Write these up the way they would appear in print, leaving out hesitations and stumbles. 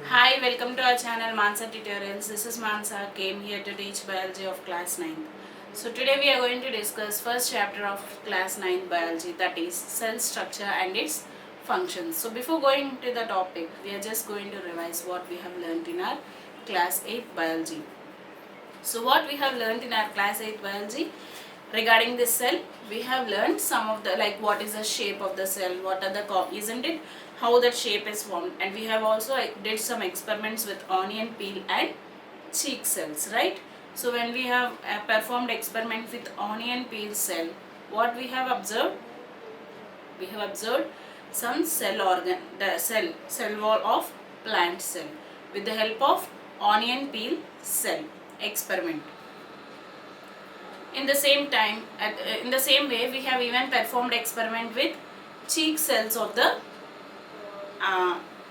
Hi, welcome to our channel Mansa Tutorials. This is Mansa, came here to teach biology of class 9. So today we are going to discuss first chapter of class 9 biology, that is cell structure and its functions. So before going to the topic, we are just going to revise what we have learned in our class 8 biology. So what we have learned in our class 8 biology regarding this cell, we have learned some of the, like what is the shape of the cell, what are the isn't it, how that shape is formed, and we have also did some experiments with onion peel and cheek cells, right? So when we have performed experiment with onion peel cell, what we have observed, we have observed some cell organ, the cell wall of plant cell with the help of onion peel cell experiment. In the same time, in the same way, we have even performed experiment with cheek cells of the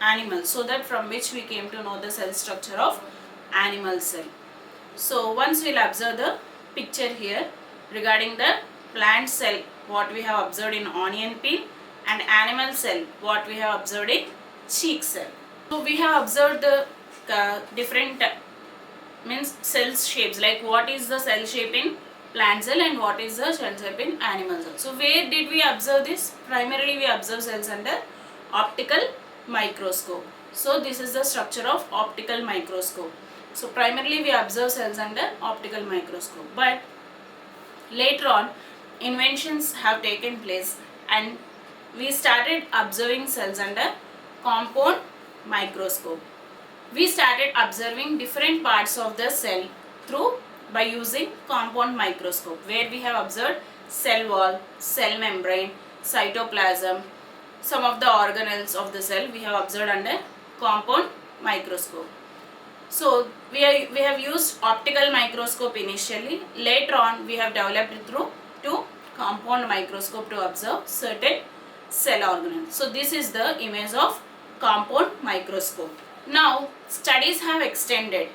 animal, so that from which we came to know the cell structure of animal cell. So once we'll observe the picture here regarding the plant cell, what we have observed in onion peel, and animal cell, what we have observed in cheek cell. So we have observed the different means cell shapes, like what is the cell shape in plant cell and what is the cell shape in animal cell. So where did we observe this? Primarily we observe cells under optical microscope. So this is the structure of optical microscope. So primarily we observe cells under optical microscope, but later on inventions have taken place and we started observing cells under compound microscope. We started observing different parts of the cell through by using compound microscope, where we have observed cell wall, cell membrane, cytoplasm, some of the organelles of the cell we have observed under compound microscope. So we have used optical microscope initially. Later on we have developed through to compound microscope to observe certain cell organelles. So this is the image of compound microscope. Now studies have extended.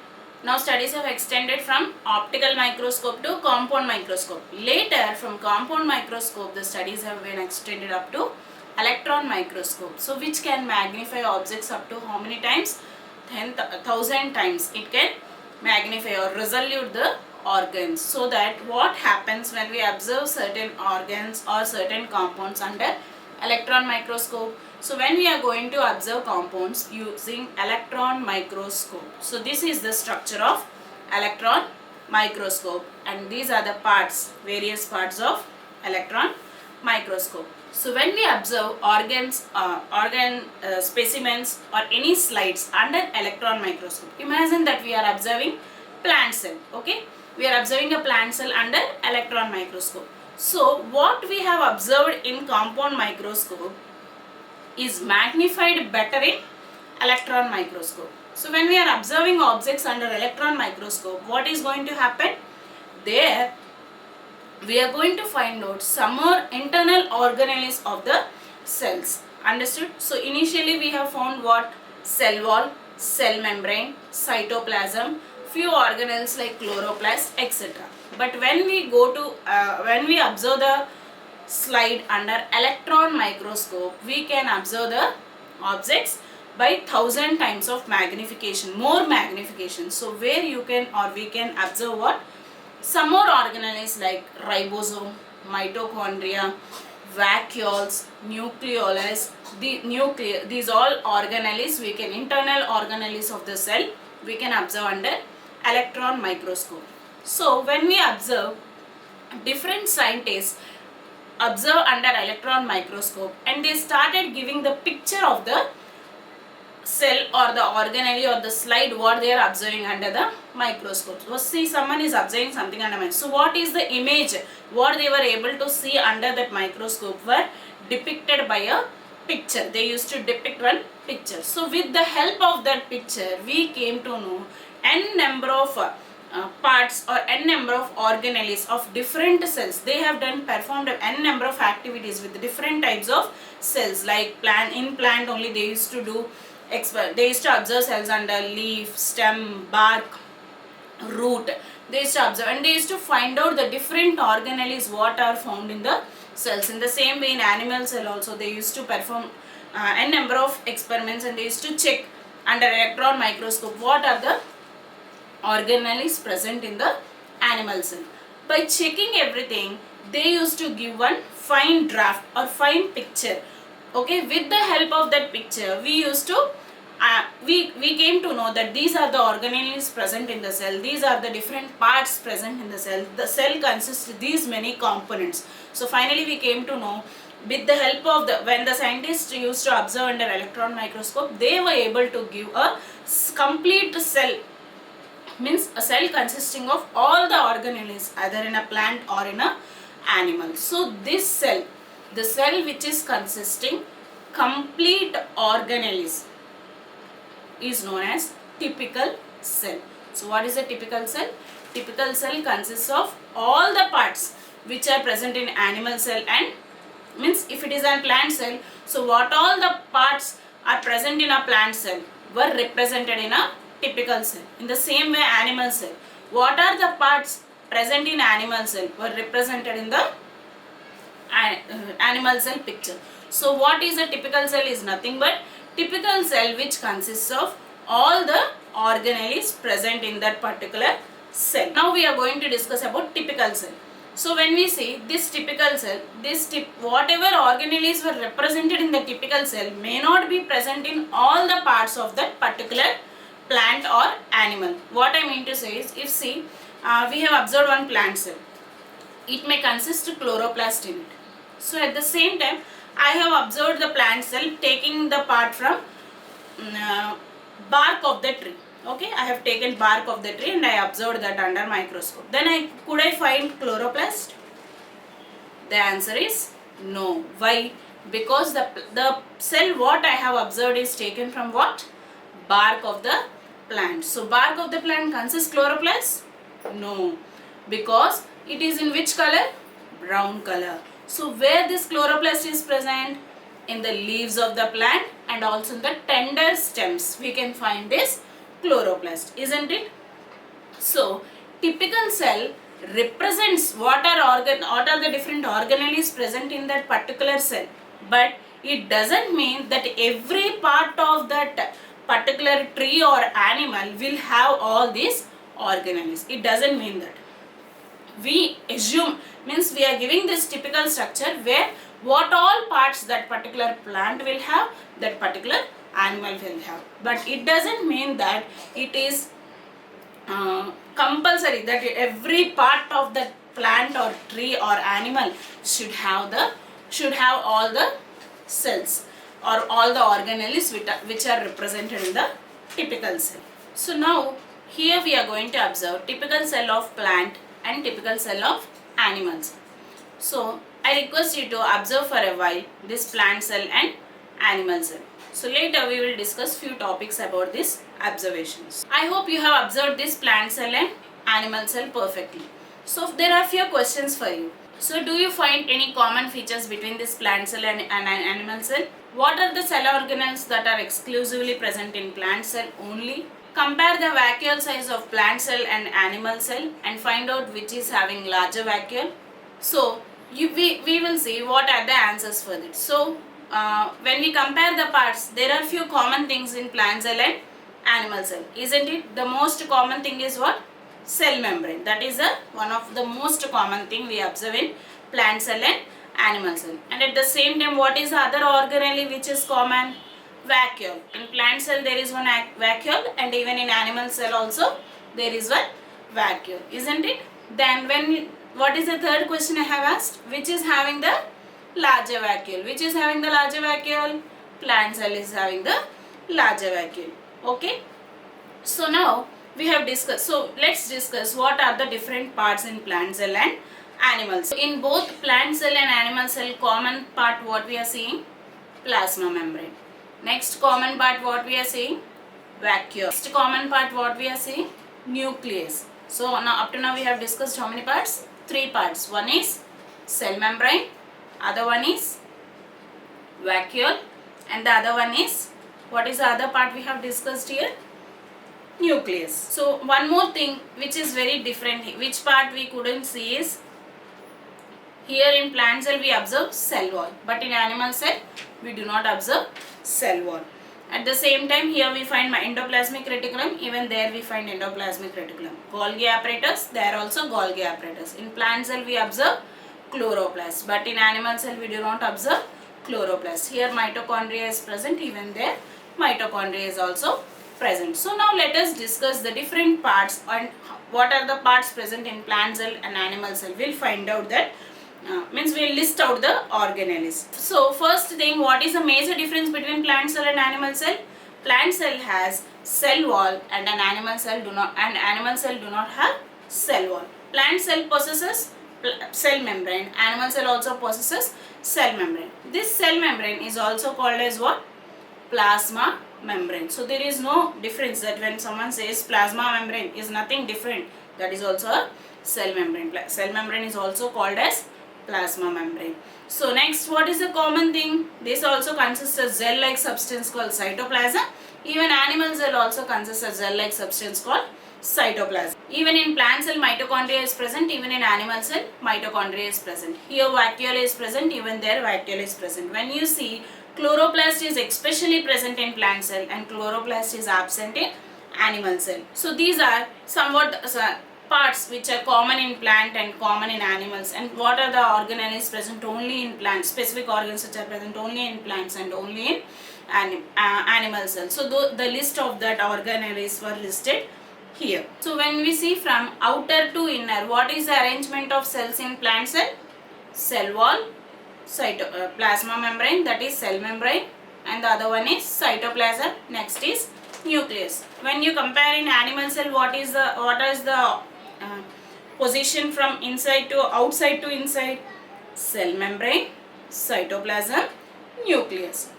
Now studies have extended from optical microscope to compound microscope. Later from compound microscope the studies have been extended up to electron microscope. So which can magnify objects up to how many times? 10,000 times it can magnify or resolute the organs. So that what happens when we observe certain organs or certain compounds under electron microscope. So when we are going to observe compounds using electron microscope. So this is the structure of electron microscope, and these are the parts, various parts of electron microscope. So when we observe specimens or any slides under electron microscope, imagine that we are observing plant cell, okay? We are observing a plant cell under electron microscope. So what we have observed in compound microscope is magnified better in electron microscope. So when we are observing objects under electron microscope, what is going to happen? There we are going to find out some more internal organelles of the cells. Understood? So initially we have found what? Cell wall, cell membrane, cytoplasm, few organelles like chloroplast, etc. But when we go to when we observe the slide under electron microscope, we can observe the objects by 1000 times of magnification, more magnification. So where you can or we can observe what? Some more organelles like ribosome, mitochondria, vacuoles, nucleolus, these all organelles we can, internal organelles of the cell we can observe under electron microscope. So when we observe, different scientists observe under electron microscope and they started giving the picture of the cell or the organelle or the slide what they are observing under the microscope. So see, someone is observing something under microscope. So what is the image what they were able to see under that microscope were depicted by a picture. They used to depict one picture. So with the help of that picture we came to know n number of parts or n number of organelles of different cells. They have performed n number of activities with different types of cells, like plant only they used to do they used to observe cells under leaf, stem, bark, root. They used to observe and they used to find out the different organelles what are found in the cells. In the same way in animal cell also they used to perform n number of experiments and they used to check under electron microscope what are the organelles present in the animal cell. By checking everything, they used to give one fine draft or fine picture. Okay, with the help of that picture, we used to we came to know that these are the organelles present in the cell. These are the different parts present in the cell. The cell consists of these many components. So finally, we came to know with the help of when the scientists used to observe under electron microscope, they were able to give a complete cell, means a cell consisting of all the organelles either in a plant or in a animal. So this cell, the cell which is consisting complete organelles, is known as typical cell. So what is a typical cell? Typical cell consists of all the parts which are present in animal cell, and means if it is a plant cell, so what all the parts are present in a plant cell were represented in a typical cell. In the same way, animal cell, what are the parts present in animal cell were represented in the animal cell picture. So what is a typical cell is nothing but typical cell which consists of all the organelles present in that particular cell. Now we are going to discuss about typical cell. So when we see this typical cell, whatever organelles were represented in the typical cell may not be present in all the parts of that particular plant or animal. What I mean to say is, if we have observed one plant cell, it may consist of chloroplast in it. So at the same time, I have observed the plant cell taking the part from bark of the tree. Okay, I have taken bark of the tree and I observed that under microscope. Then could I find chloroplast? The answer is no. Why? Because the cell what I have observed is taken from what? Bark of the plant. So bark of the plant consists chloroplast? No. Because it is in which color? Brown color. So where this chloroplast is present? In the leaves of the plant and also in the tender stems we can find this chloroplast, isn't it? So typical cell represents what are the different organelles present in that particular cell, but it doesn't mean that every part of that particular tree or animal will have all these organelles. It doesn't mean that. We assume, means we are giving this typical structure where what all parts that particular plant will have, that particular animal will have. But it doesn't mean that it is compulsory that every part of the plant or tree or animal should have all the cells or all the organelles which are represented in the typical cell. So now here we are going to observe typical cell of plant and typical cell of animals. So I request you to observe for a while this plant cell and animal cell. So later we will discuss few topics about these observations. I hope you have observed this plant cell and animal cell perfectly. So there are few questions for you. So do you find any common features between this plant cell and animal cell? What are the cell organelles that are exclusively present in plant cell only? Compare the vacuole size of plant cell and animal cell and find out which is having larger vacuole. So we will see what are the answers for this. So when we compare the parts, there are few common things in plant cell and animal cell, isn't it? The most common thing is what? Cell membrane. That is one of the most common thing we observe in plant cell and animal cell. And at the same time, what is the other organelle which is common? Vacuole. In plant cell there is one vacuole, and even in animal cell also there is one vacuole, isn't it? Then what is the third question I have asked? Which is having the larger vacuole? Which is having the larger vacuole? Plant cell is having the larger vacuole. Okay. So now we have discussed. So let's discuss what are the different parts in plant cell and animal cell. In both plant cell and animal cell, common part what we are seeing? Plasma membrane. Next common part what we are seeing? Vacuole. Next common part what we are seeing? Nucleus. So now up to now we have discussed how many parts? 3 parts. One is cell membrane, other one is vacuole, and the other one is, what is the other part we have discussed here? Nucleus. So one more thing which is very different, which part we couldn't see is, here in plant cell we observe cell wall, but in animal cell we do not observe cell wall. At the same time, here we find endoplasmic reticulum, even there we find endoplasmic reticulum. Golgi apparatus, there also Golgi apparatus. In plant cell we observe chloroplast, but in animal cell we do not observe chloroplast. Here mitochondria is present, even there mitochondria is also present. So now let us discuss the different parts and what are the parts present in plant cell and animal cell. We'll find out that means we'll list out the organelles. So first thing, what is the major difference between plant cell and animal cell? Plant cell has cell wall and an animal cell do not have cell wall. Plant cell possesses cell membrane, animal cell also possesses cell membrane. This cell membrane is also called as what? Plasma membrane. So there is no difference that when someone says plasma membrane is nothing different, that is also a cell membrane. Cell membrane is also called as plasma membrane. So next, what is the common thing? This also consists of gel-like substance called cytoplasm. Even animal cell also consists of gel-like substance called cytoplasm. Even in plant cell mitochondria is present, even in animal cell mitochondria is present. Here vacuole is present, even there vacuole is present. When you see, chloroplast is especially present in plant cell and chloroplast is absent in animal cell. So these are somewhat parts which are common in plant and common in animals, and what are the organelles present only in plants, specific organs which are present only in plants and only in animal cells. So the list of that organelles were listed here. So when we see from outer to inner, what is the arrangement of cells in plant cell? Cell wall, plasma membrane, that is cell membrane, and the other one is cytoplasm. Next is nucleus. When you compare in animal cell, what is the position from inside to outside to inside? Cell membrane, cytoplasm, nucleus.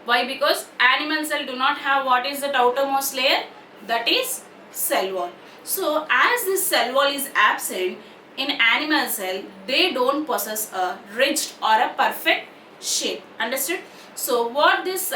Why? Because animal cell do not have what is the outermost layer, that is cell wall. So as this cell wall is absent in animal cell, they don't possess a ridged or a perfect shape. Understood? So what this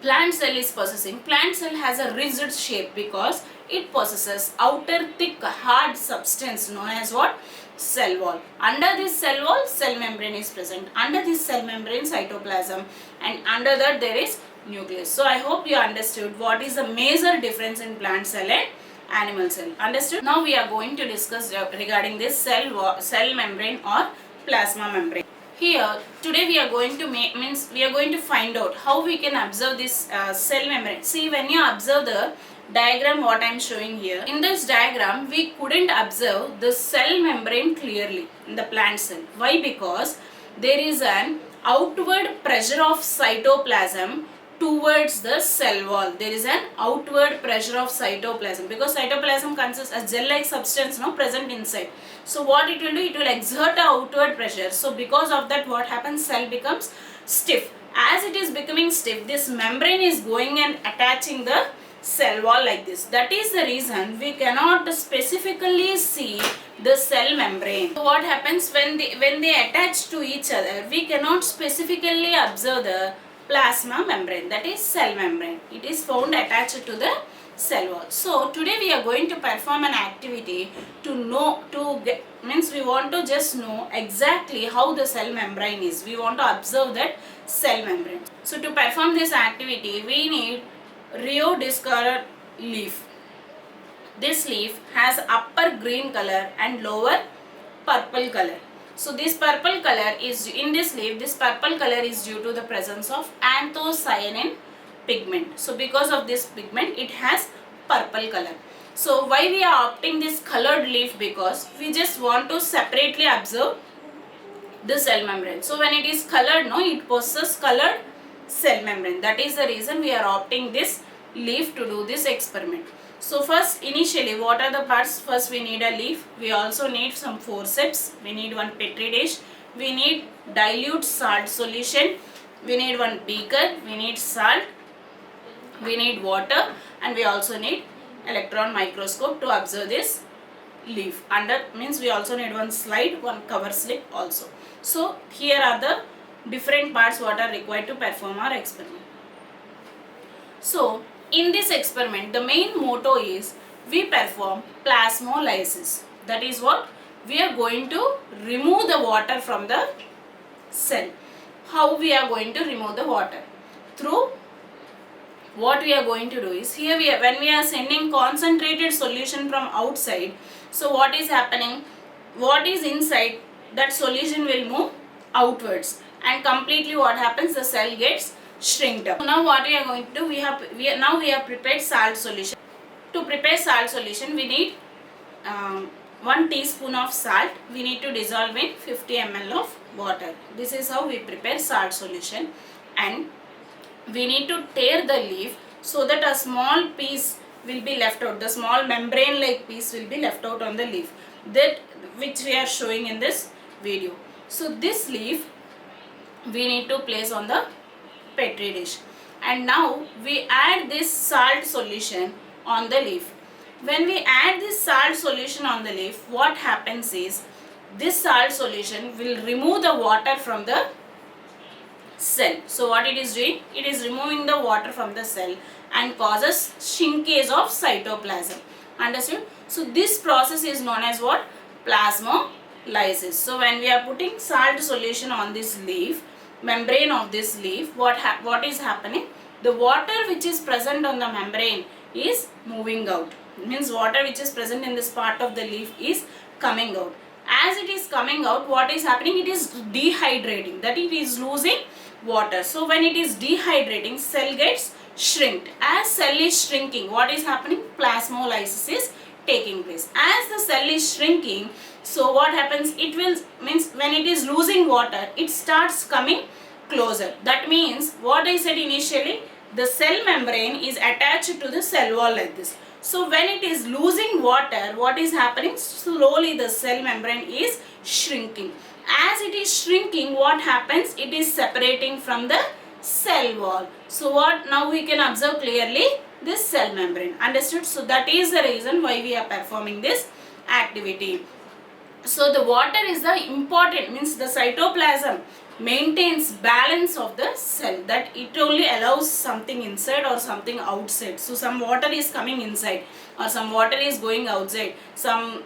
plant cell is possessing? Plant cell has a rigid shape because it possesses outer thick hard substance known as what? Cell wall. Under this cell wall, cell membrane is present. Under this cell membrane, cytoplasm, and under that there is nucleus. So I hope you understood what is the major difference in plant cell and animal cell. Understood? Now we are going to discuss regarding this cell membrane or plasma membrane. Here today we are going to find out how we can observe this cell membrane. See, when you observe the diagram what I am showing here, in this diagram we couldn't observe the cell membrane clearly in the plant cell. Why? Because there is an outward pressure of cytoplasm towards the cell wall. There is an outward pressure of cytoplasm because cytoplasm consists of gel-like substance present inside. So what it will do? It will exert a outward pressure. So because of that, what happens? Cell becomes stiff. As it is becoming stiff, this membrane is going and attaching the cell wall like this. That is the reason we cannot specifically see the cell membrane. So what happens when they attach to each other? We cannot specifically observe the plasma membrane, that is cell membrane. It is found attached to the cell wall. So today we are going to perform an activity to we want to just know exactly how the cell membrane is. We want to observe that cell membrane. So to perform this activity, we need Rio discolored leaf. This leaf has upper green color and lower purple color. So this purple color is in this leaf. This purple color is due to the presence of anthocyanin pigment. So because of this pigment, it has purple color. So why we are opting this colored leaf? Because we just want to separately observe the cell membrane. So when it is colored, it possesses colored cell membrane. That is the reason we are opting this leaf to do this experiment. So first, initially, what are the parts? First we need a leaf. We also need some forceps. We need one petri dish. We need dilute salt solution. We need one beaker. We need salt. We need water, and we also need electron microscope to observe this leaf. We also need one slide, one cover slip also. So here are the different parts what are required to perform our experiment. So in this experiment, the main motto is we perform plasmolysis. That is what? We are going to remove the water from the cell. How we are going to remove the water? Through what we are going to do is, here when we are sending concentrated solution from outside, so what is happening, what is inside, that solution will move outwards, and completely what happens, the cell gets shrinked up. So now what we are going to do, we have prepared salt solution. To prepare salt solution, we need 1 teaspoon of salt. We need to dissolve in 50 ml of water. This is how we prepare salt solution. And we need to tear the leaf so that a small piece will be left out. The small membrane like piece will be left out on the leaf, that which we are showing in this video. So this leaf we need to place on the petri dish, and now we add this salt solution on the leaf. When we add this salt solution on the leaf, what happens is, this salt solution will remove the water from the cell. So what it is doing, it is removing the water from the cell and causes shrinkage of cytoplasm. Understood? So this process is known as what? Plasmolysis. So when we are putting salt solution on this leaf, membrane of this leaf, what is happening, the water which is present on the membrane is moving out. It means water which is present in this part of the leaf is coming out. As it is coming out, what is happening, it is dehydrating, that it is losing water. So when it is dehydrating, cell gets shrinked. As cell is shrinking, what is happening, plasmolysis is taking place. As the cell is shrinking, so what happens, it will, means when it is losing water, it starts coming closer. That means what I said initially, the cell membrane is attached to the cell wall like this. So when it is losing water, what is happening, slowly the cell membrane is shrinking. As it is shrinking, what happens, it is separating from the cell wall. So what, now we can observe clearly this cell membrane. Understood? So that is the reason why we are performing this activity. So the water is the important, means the cytoplasm maintains balance of the cell, that it only allows something inside or something outside. So some water is coming inside or some water is going outside, some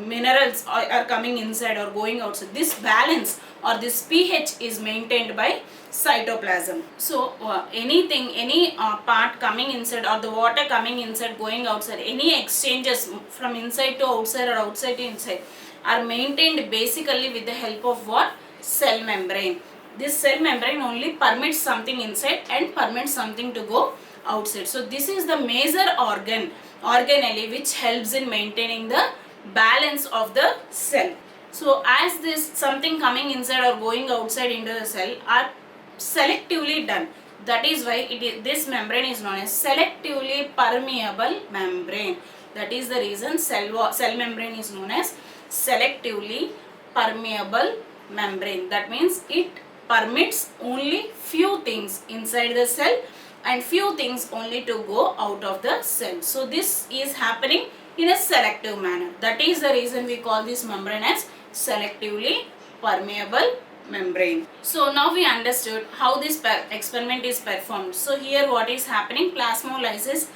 minerals are coming inside or going outside. This balance or this pH is maintained by cytoplasm. So anything, any part coming inside or the water coming inside, going outside, any exchanges from inside to outside or outside to inside are maintained basically with the help of what? Cell membrane. This cell membrane only permits something inside and permits something to go outside. So this is the major organelle which helps in maintaining the balance of the cell. So as this something coming inside or going outside into the cell are selectively done. That is why this membrane is known as selectively permeable membrane. That is the reason cell membrane is known as selectively permeable membrane. That means it permits only few things inside the cell and few things only to go out of the cell. So this is happening in a selective manner. That is the reason we call this membrane as selectively permeable membrane. So now we understood how this experiment is performed. So here what is happening, plasmolysis.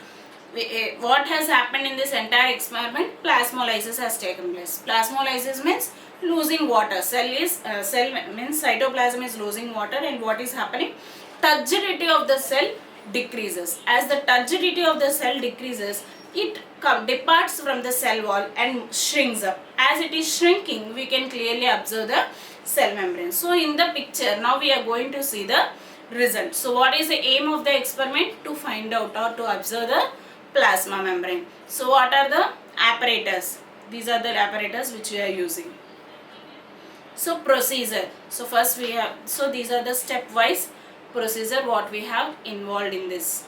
What has happened in this entire experiment, plasmolysis has taken place. Plasmolysis means losing water. Means cytoplasm is losing water, and what is happening, turgidity of the cell decreases. As the turgidity of the cell decreases, it departs from the cell wall and shrinks up. As it is shrinking, we can clearly observe the cell membrane. So in the picture, now we are going to see the result. So what is the aim of the experiment? To find out or to observe the plasma membrane. So what are the apparatus? These are the apparatus which we are using. So procedure. So first we have, so these are the stepwise procedure what we have involved in this.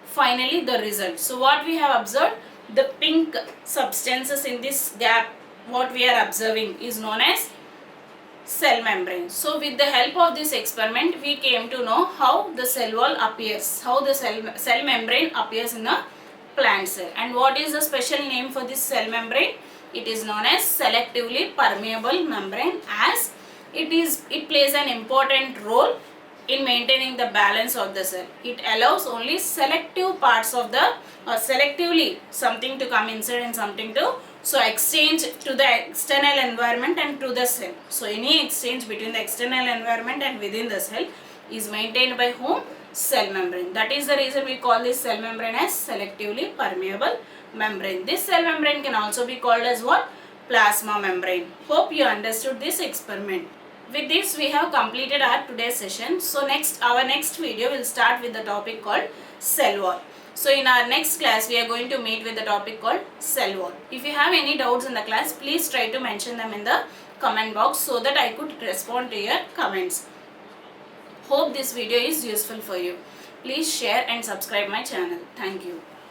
Finally the result. So what we have observed, the pink substances in this gap, what we are observing is known as cell membrane. So with the help of this experiment, we came to know how the cell wall appears, how the cell membrane appears in a plant cell. And what is the special name for this cell membrane? It is known as selectively permeable membrane, as it plays an important role in maintaining the balance of the cell. It allows only selective parts of the, or selectively something to come inside and something to, so exchange to the external environment and to the cell. So any exchange between the external environment and within the cell is maintained by whom? cell membrane. That is the reason we call this cell membrane as selectively permeable membrane. This cell membrane can also be called as what? Plasma membrane. Hope you understood this experiment. With this we have completed our today's session. So our next video will start with the topic called cell wall. So in our next class we are going to meet with the topic called cell wall. If you have any doubts in the class, please try to mention them in the comment box so that I could respond to your comments. Hope this video is useful for you. Please share and subscribe my channel. Thank you.